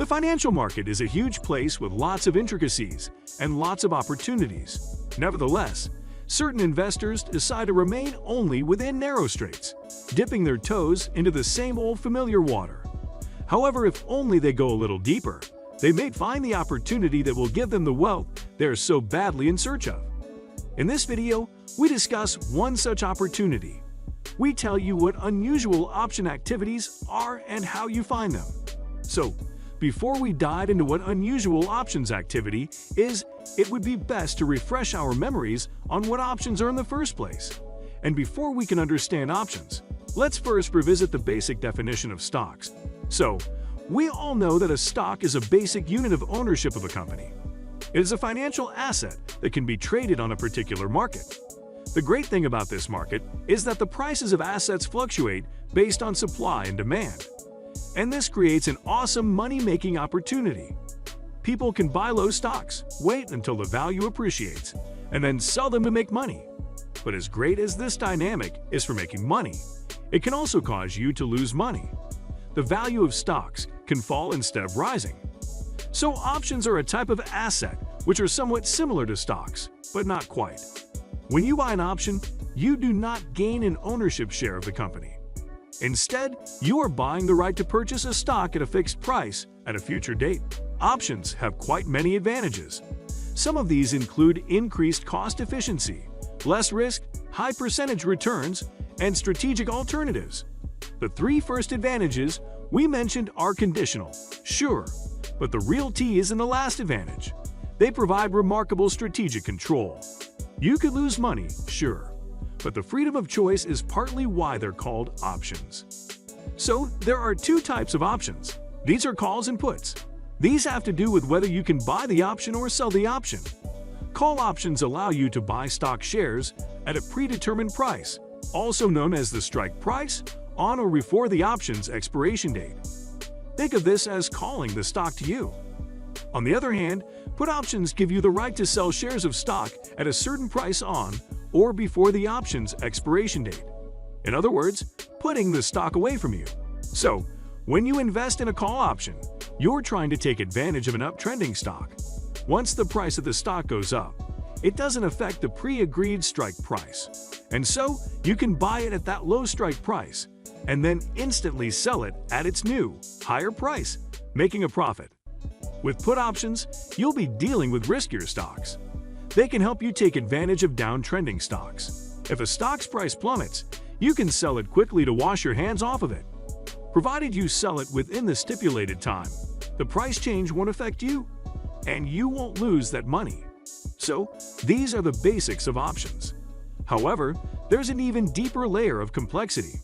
The financial market is a huge place with lots of intricacies and lots of opportunities. Nevertheless, certain investors decide to remain only within narrow straits, dipping their toes into the same old familiar water. However, if only they go a little deeper, they may find the opportunity that will give them the wealth they are so badly in search of. In this video, we discuss one such opportunity. We tell you what unusual option activities are and how you find them. So, before we dive into what unusual options activity is, it would be best to refresh our memories on what options are in the first place. And before we can understand options, let's first revisit the basic definition of stocks. So, we all know that a stock is a basic unit of ownership of a company. It is a financial asset that can be traded on a particular market. The great thing about this market is that the prices of assets fluctuate based on supply and demand. And this creates an awesome money-making opportunity. People can buy low stocks, wait until the value appreciates, and then sell them to make money. But as great as this dynamic is for making money, it can also cause you to lose money. The value of stocks can fall instead of rising. So options are a type of asset which are somewhat similar to stocks, but not quite. When you buy an option, you do not gain an ownership share of the company. Instead, you are buying the right to purchase a stock at a fixed price at a future date. Options have quite many advantages. Some of these include increased cost efficiency, less risk, high percentage returns, and strategic alternatives. The three first advantages we mentioned are conditional, sure, but the real tea is in the last advantage. They provide remarkable strategic control. You could lose money, sure, but the freedom of choice is partly why they're called options. So, there are two types of options. These are calls and puts. These have to do with whether you can buy the option or sell the option. Call options allow you to buy stock shares at a predetermined price, also known as the strike price, on or before the option's expiration date. Think of this as calling the stock to you. On the other hand, put options give you the right to sell shares of stock at a certain price on or before the option's expiration date. In other words, putting the stock away from you. So, when you invest in a call option, you're trying to take advantage of an uptrending stock. Once the price of the stock goes up, it doesn't affect the pre-agreed strike price. And so, you can buy it at that low strike price and then instantly sell it at its new, higher price, making a profit. With put options, you'll be dealing with riskier stocks. They can help you take advantage of downtrending stocks. If a stock's price plummets, you can sell it quickly to wash your hands off of it. Provided you sell it within the stipulated time, the price change won't affect you, and you won't lose that money. So, these are the basics of options. However, there's an even deeper layer of complexity.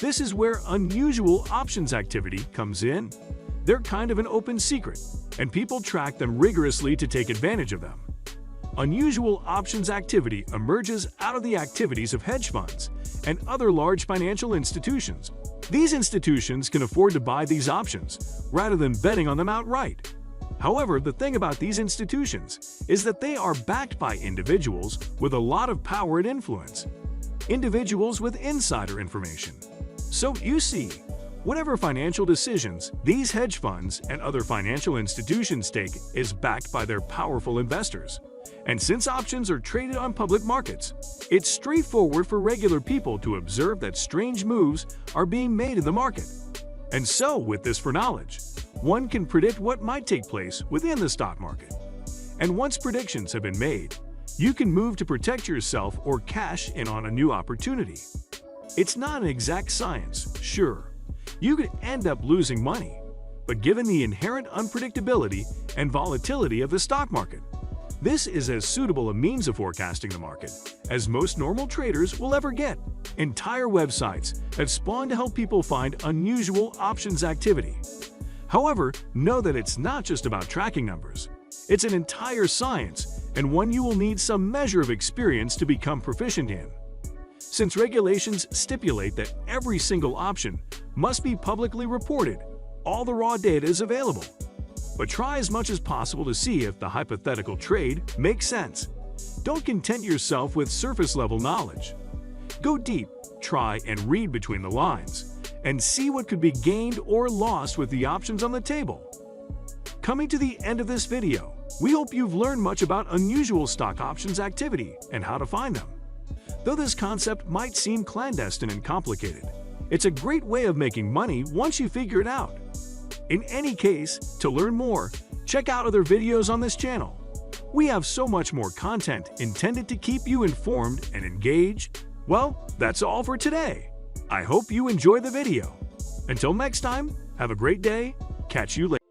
This is where unusual options activity comes in. They're kind of an open secret, and people track them rigorously to take advantage of them. Unusual options activity emerges out of the activities of hedge funds and other large financial institutions. These institutions can afford to buy these options rather than betting on them outright. However, the thing about these institutions is that they are backed by individuals with a lot of power and influence. Individuals with insider information. So you see, whatever financial decisions these hedge funds and other financial institutions take is backed by their powerful investors. And since options are traded on public markets, it's straightforward for regular people to observe that strange moves are being made in the market. And so, with this foreknowledge, one can predict what might take place within the stock market. And once predictions have been made, you can move to protect yourself or cash in on a new opportunity. It's not an exact science, sure. You could end up losing money, but given the inherent unpredictability and volatility of the stock market, this is as suitable a means of forecasting the market as most normal traders will ever get. Entire websites have spawned to help people find unusual options activity. However, know that it's not just about tracking numbers. It's an entire science and one you will need some measure of experience to become proficient in. Since regulations stipulate that every single option must be publicly reported, all the raw data is available. But try as much as possible to see if the hypothetical trade makes sense. Don't content yourself with surface-level knowledge. Go deep, try and read between the lines, and see what could be gained or lost with the options on the table. coming to the end of this video. We hope you've learned much about unusual stock options activity and how to find them. Though this concept might seem clandestine and complicated, it's a great way of making money once you figure it out. In any case, to learn more, check out other videos on this channel. We have so much more content intended to keep you informed and engaged. Well, that's all for today. I hope you enjoy the video. Until next time, have a great day. Catch you later.